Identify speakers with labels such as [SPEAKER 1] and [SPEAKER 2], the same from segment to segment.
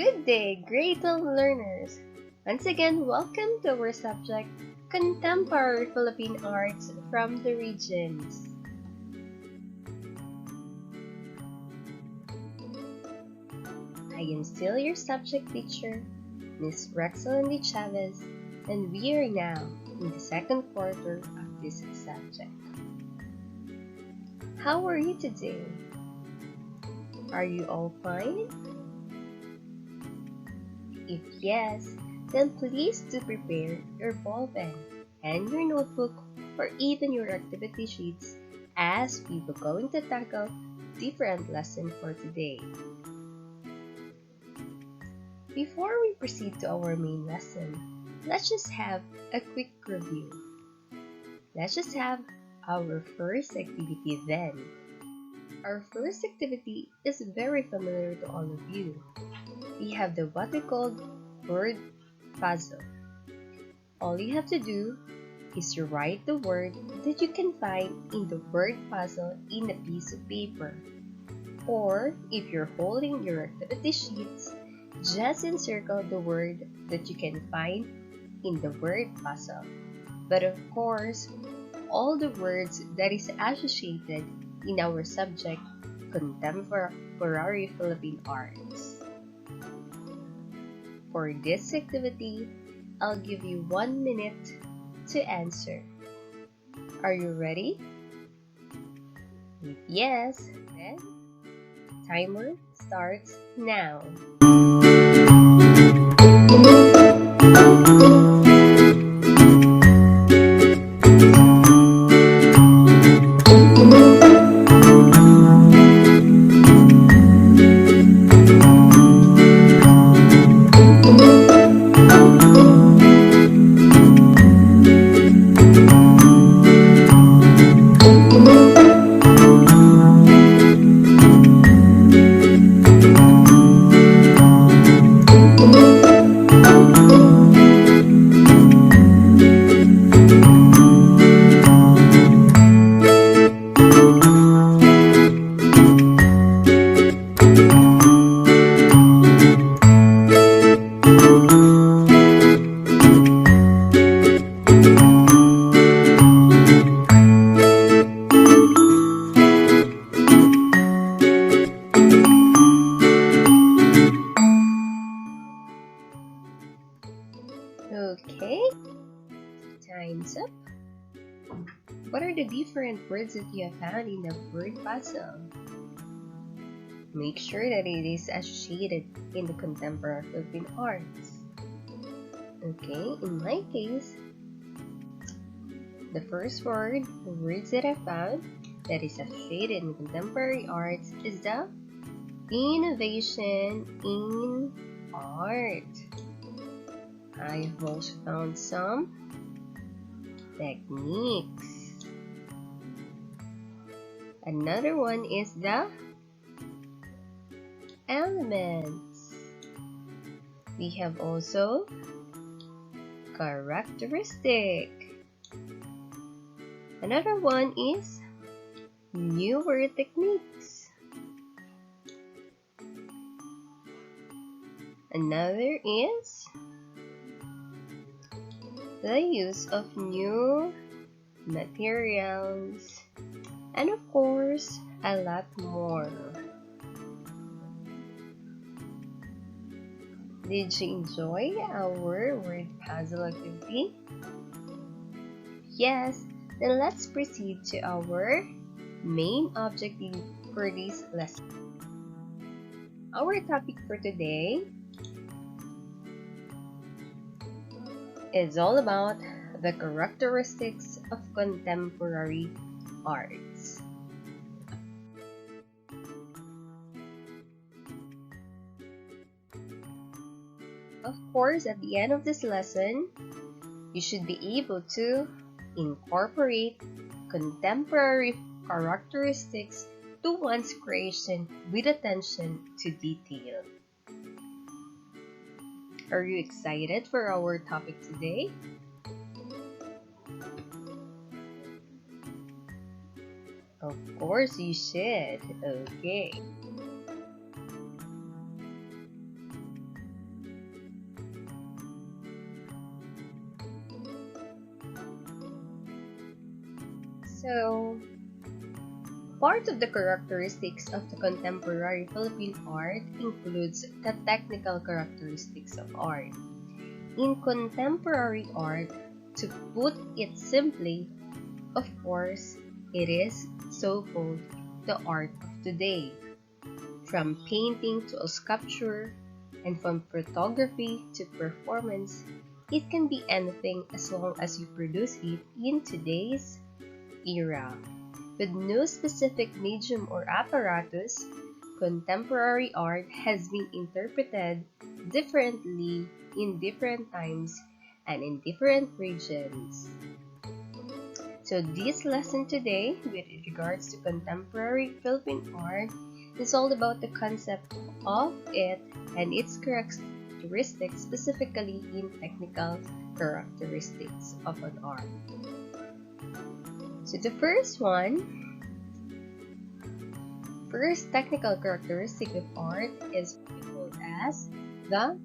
[SPEAKER 1] Good day, grade 12 learners! Once again, welcome to our subject, Contemporary Philippine Arts from the Regions. I am still your subject teacher, Ms. Rexelandy Chavez, and we are now in the second quarter of this subject. How are you today? Are you all fine? If yes, then please do prepare your ball pen and your notebook or even your activity sheets as we will going to tackle different lesson for today. Before we proceed to our main lesson, let's just have a quick review. Let's just have our first activity then. Our first activity is very familiar to all of you. We have what we call word puzzle. All you have to do is to write the word that you can find in the word puzzle in a piece of paper. Or if you're holding your activity sheets, just encircle the word that you can find in the word puzzle. But of course, all the words that is associated in our subject, Contemporary Philippine Arts. For this activity, I'll give you 1 minute to answer. Are you ready? If yes, then timer starts now. Okay, time's up. What are the different words that you have found in the word puzzle? Make sure that it is associated in the contemporary Philippine arts. Okay, in my case, the first word, the words that I found that is associated in contemporary arts is the innovation in art. I have also found some techniques. Another one is the elements. We have also characteristic. Another one is newer techniques. Another is the use of new materials, and of course, a lot more. Did you enjoy our word puzzle activity? Yes, then let's proceed to our main objective for this lesson. Our topic for today is all about the characteristics of contemporary arts. Of course, at the end of this lesson, you should be able to incorporate contemporary characteristics to one's creation with attention to detail. Are you excited for our topic today? Of course you should. Okay. So, part of the characteristics of the contemporary Philippine art includes the technical characteristics of art. In contemporary art, to put it simply, of course, it is so-called the art of today. From painting to a sculpture, and from photography to performance, it can be anything as long as you produce it in today's era. With no specific medium or apparatus, contemporary art has been interpreted differently in different times and in different regions. So this lesson today, with regards to contemporary Philippine art, is all about the concept of it and its characteristics, specifically in technical characteristics of an art. So the first technical characteristic of art is called as the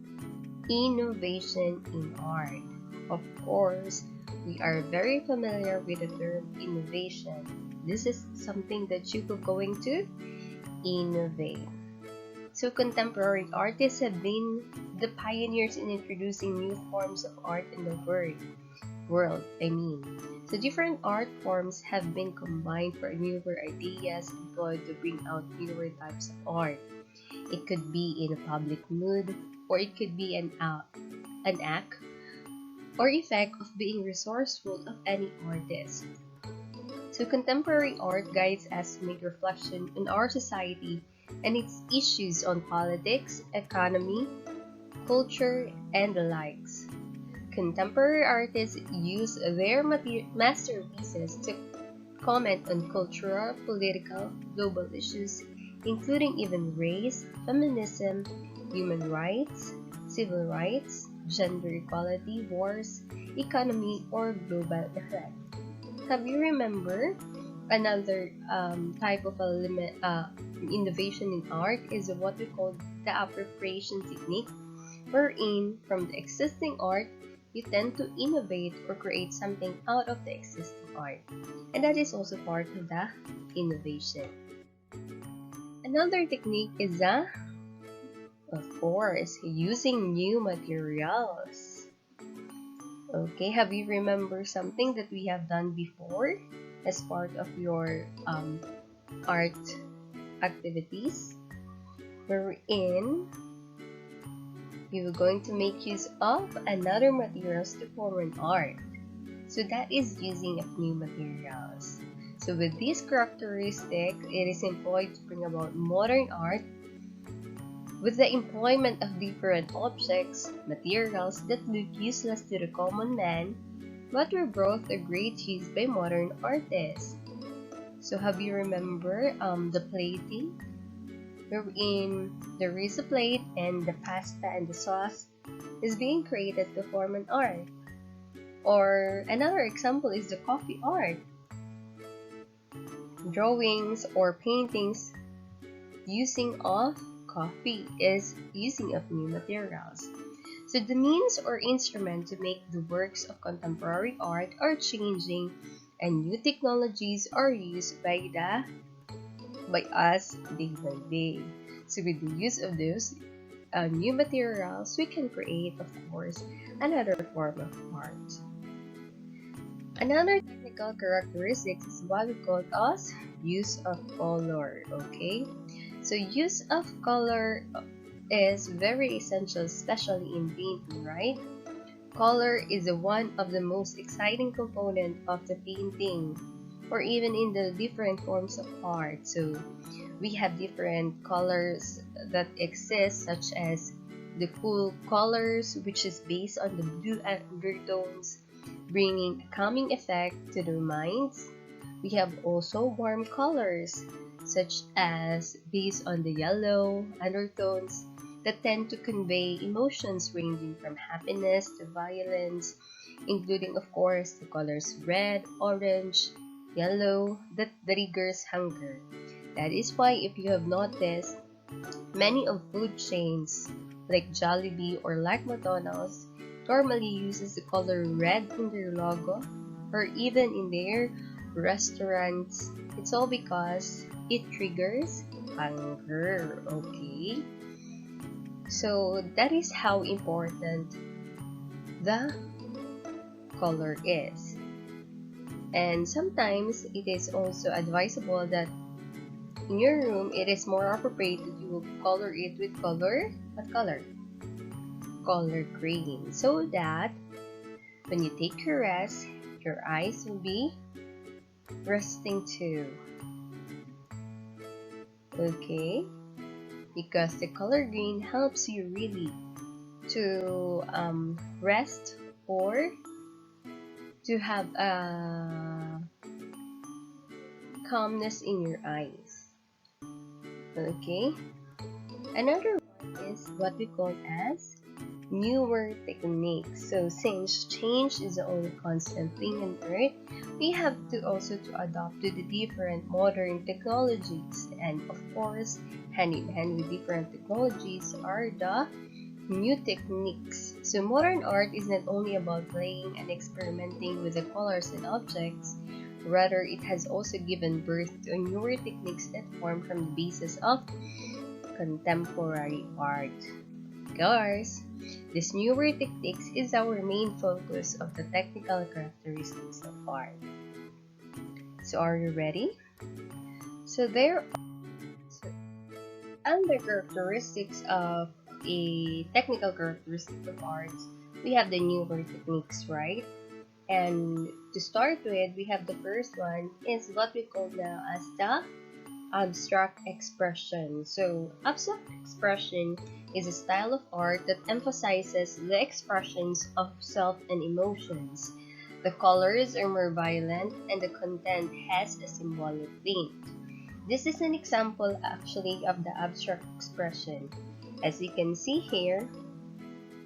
[SPEAKER 1] innovation in art. Of course, we are very familiar with the term innovation. This is something that you are going to innovate. So contemporary artists have been the pioneers in introducing new forms of art in the world. So different art forms have been combined for newer ideas employed to bring out newer types of art. It could be in a public mood, or it could be an act or effect of being resourceful of any artist. So contemporary art guides us to make reflection on our society and its issues on politics, economy, culture, and the likes. Contemporary artists use their masterpieces to comment on cultural, political, global issues, including even race, feminism, human rights, civil rights, gender equality, wars, economy, or global effect. Have you remember another type of innovation in art is what we call the appropriation technique, wherein from the existing art, you tend to innovate or create something out of the existing art. And that is also part of the innovation. Another technique is of course, using new materials. Okay, have you remember something that we have done before as part of your art activities? Wherein you're going to make use of another materials to form an art. So that is using of new materials. So with this characteristic, it is employed to bring about modern art with the employment of different objects, materials that look useless to the common man, but were brought to great use by modern artists. So have you remember the plating? Wherein there is a plate and the pasta and the sauce is being created to form an art. Or another example is the coffee art. Drawings or paintings using of coffee is using of new materials. So the means or instrument to make the works of contemporary art are changing, and new technologies are used by us day by day. So with the use of those new materials, we can create, of course, another form of art. Another technical characteristic is what we call as use of color. Okay, so use of color is very essential, especially in painting, right? Color is one of the most exciting component of the painting, or even in the different forms of art. So we have different colors that exist, such as the cool colors, which is based on the blue undertones, bringing a calming effect to the minds. We have also warm colors, such as based on the yellow undertones that tend to convey emotions ranging from happiness to violence, including, of course, the colors red, orange, yellow, that triggers hunger. That is why, if you have noticed, many of food chains like Jollibee or like McDonald's normally uses the color red in their logo, or even in their restaurants, it's all because it triggers hunger, okay? So that is how important the color is. And sometimes it is also advisable that in your room, it is more appropriate that you will color it with color. What color? Color green. So that when you take your rest, your eyes will be resting too. Okay? Because the color green helps you really to rest or to have a calmness in your eyes. Okay? Another one is what we call as newer techniques. So since change is the only constant thing on earth, we have to also to adopt to the different modern technologies, and of course hand in hand with different technologies are the new techniques. So modern art is not only about playing and experimenting with the colors and objects, rather it has also given birth to newer techniques that form from the basis of contemporary art. Guys, this newer techniques is our main focus of the technical characteristics of art. So are you ready? So there are under characteristics of a technical characteristic of arts, we have the newer techniques, right? And to start with, we have the first one is what we call now as the abstract expression. So abstract expression is a style of art that emphasizes the expressions of self and emotions. The colors are more violent and the content has a symbolic theme. This is an example actually of the abstract expression. As you can see here,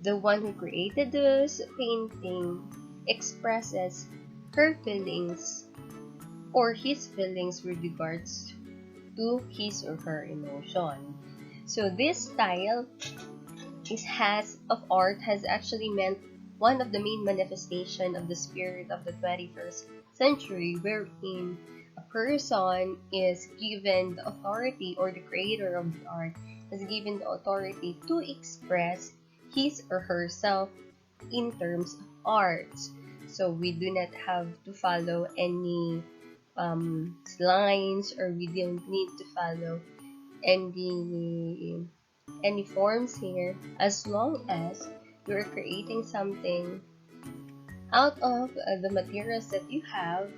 [SPEAKER 1] the one who created this painting expresses her feelings or his feelings with regards to his or her emotion. So this style of art has actually meant one of the main manifestation of the spirit of the 21st century, wherein a person is given the authority, or the creator of the art is given the authority to express his or herself in terms of art. So we do not have to follow any lines, or we don't need to follow any forms here, as long as you're creating something out of the materials that you have,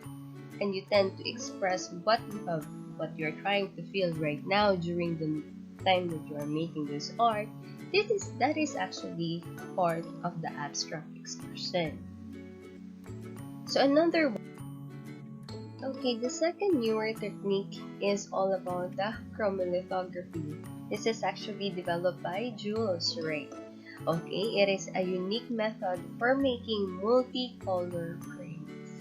[SPEAKER 1] and you tend to express what you have, what you're trying to feel right now during the time that you are making this art. That is actually part of the abstract expression. So another one. Okay, the second newer technique is all about the chromolithography. This is actually developed by Jules Ray. Okay, it is a unique method for making multicolor prints.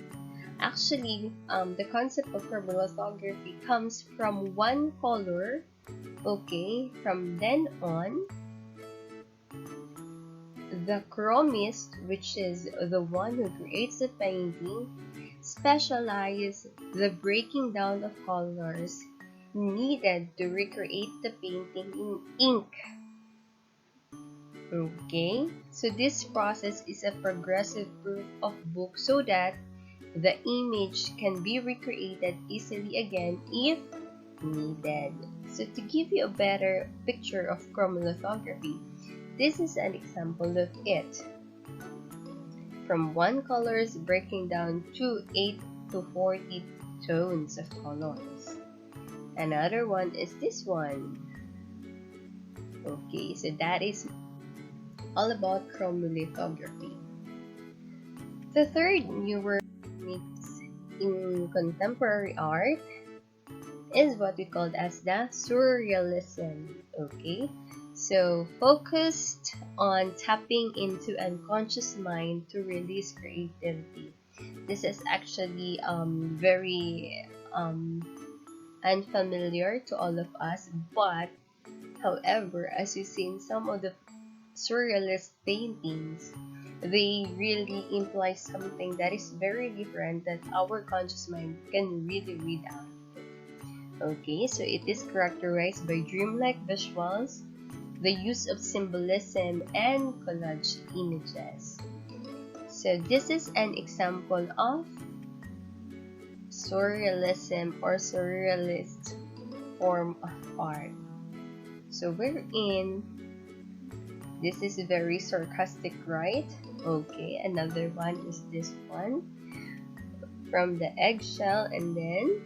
[SPEAKER 1] Actually, the concept of chromolithography comes from one color. Okay, from then on, the chromist, which is the one who creates the painting, specialize the breaking down of colors needed to recreate the painting in ink. Okay, so this process is a progressive proof of book, so that the image can be recreated easily again if needed. So to give you a better picture of chromolithography, this is an example of it. From one colors breaking down to 8 to 40 tones of colors. Another one is this one. Okay, so that is all about chromolithography. The third newer techniques in contemporary art is what we call as the surrealism. Okay, so focused on tapping into unconscious mind to release creativity. This is actually very unfamiliar to all of us, but however, as you see in some of the surrealist paintings, They really imply something that is very different that our conscious mind can really read out. Okay, so it is characterized by dreamlike visuals, the use of symbolism, and collage images. So this is an example of surrealism or surrealist form of art. So wherein this is very sarcastic, right? Okay, another one is this one from the eggshell, and then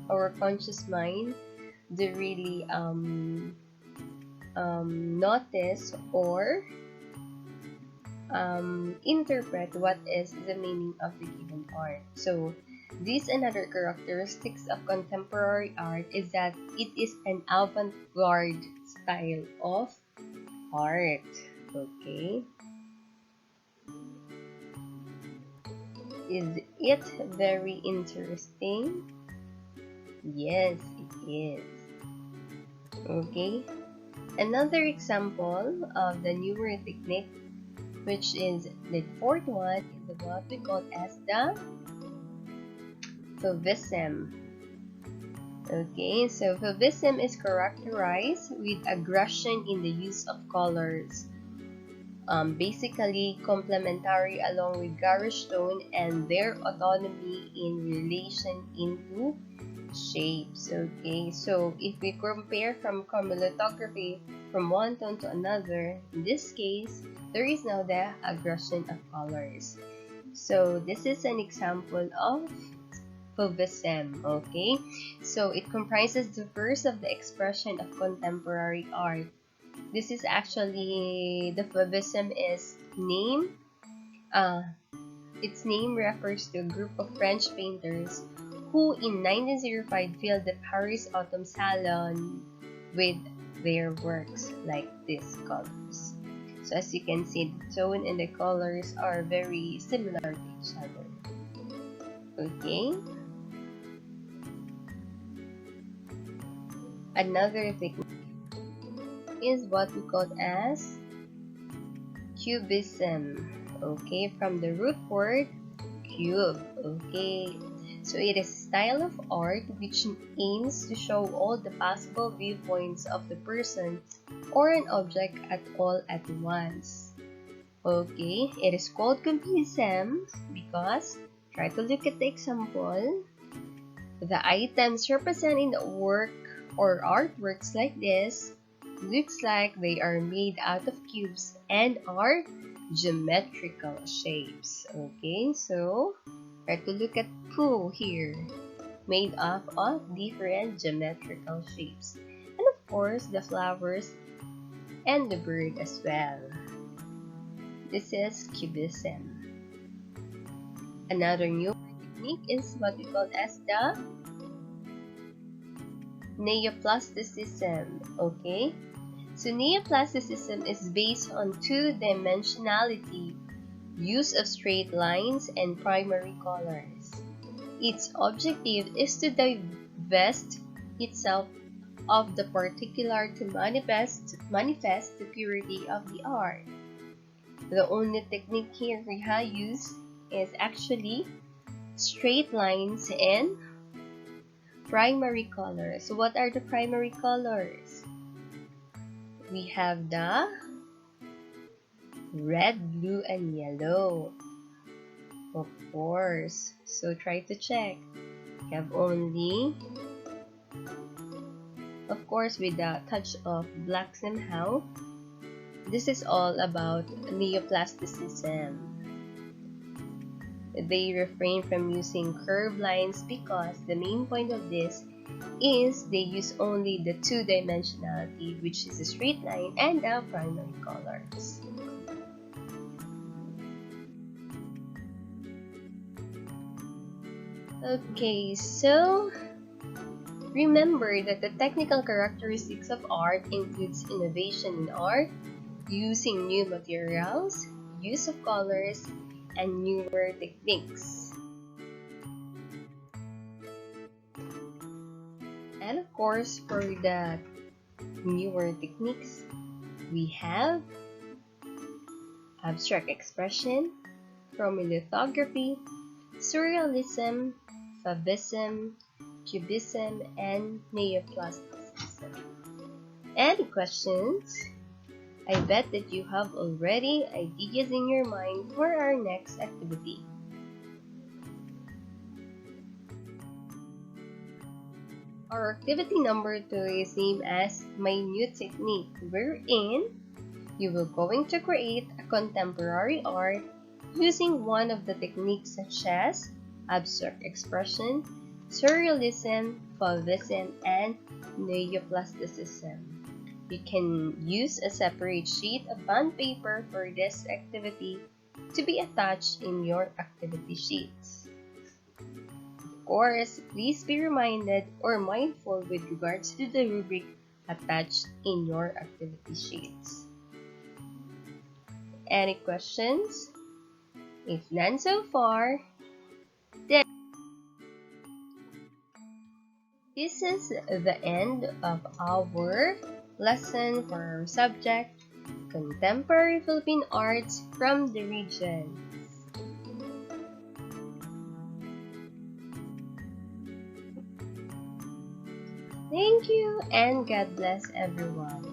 [SPEAKER 1] our conscious mind to really notice or interpret what is the meaning of the given art. So these and other characteristics of contemporary art is that it is an avant-garde style of art. Okay, is it very interesting? Yes, it is. Okay, another example of the newer technique, which is the fourth one, is what we call as the Fauvism. Okay, so Fauvism is characterized with aggression in the use of colors, basically complementary along with garish tone and their autonomy in relation into shapes. Okay, so if we compare from chromolithography from one tone to another, in this case, there is now the aggression of colors. So this is an example of Fauvism. Okay, so it comprises the first of the expression of contemporary art. This is actually the Fauvism is name. Its name refers to a group of French painters who in 1905 filled the Paris Autumn Salon with their works like these colors. So as you can see, the tone and the colors are very similar to each other. Okay. Another technique is what we call as Cubism. Okay, from the root word cube. Okay, so it is a style of art which aims to show all the possible viewpoints of the person or an object at all at once. Okay, it is called Cubism because, try to look at the example, the items representing the work or artworks like this looks like they are made out of cubes and are geometrical shapes. Okay, so try to look at poo here, made up of different geometrical shapes. And of course, the flowers and the bird as well. This is Cubism. Another new technique is what we call as the Neoplasticism. Okay, so Neoplasticism is based on two-dimensionality, use of straight lines, and primary colors. Its objective is to divest itself of the particular to manifest the purity of the art. The only technique here we have used is actually straight lines and primary colors. So what are the primary colors? We have the red, blue, and yellow. Of course. So try to check. We have only, of course, with a touch of black somehow. This is all about neoplasticism. They refrain from using curved lines because the main point of this is they use only the two-dimensionality, which is a straight line and the primary colors. Okay, so remember that the technical characteristics of art includes innovation in art, using new materials, use of colors, and newer techniques. And of course, for the newer techniques, we have abstract expression, Chromolithography, Surrealism, Fauvism, Cubism, and Neoplasticism. Any questions? I bet that you have already ideas in your mind for our next activity. Our activity number 2 is named as Minute Technique, wherein you will going to create a contemporary art using one of the techniques such as abstract expression, surrealism, Fauvism, and neoplasticism. You can use a separate sheet of bond paper for this activity to be attached in your activity sheets. Of course, please be reminded or mindful with regards to the rubric attached in your activity sheets. Any questions? If none so far, then this is the end of our lesson for our subject, Contemporary Philippine Arts from the Regions. Thank you and God bless everyone.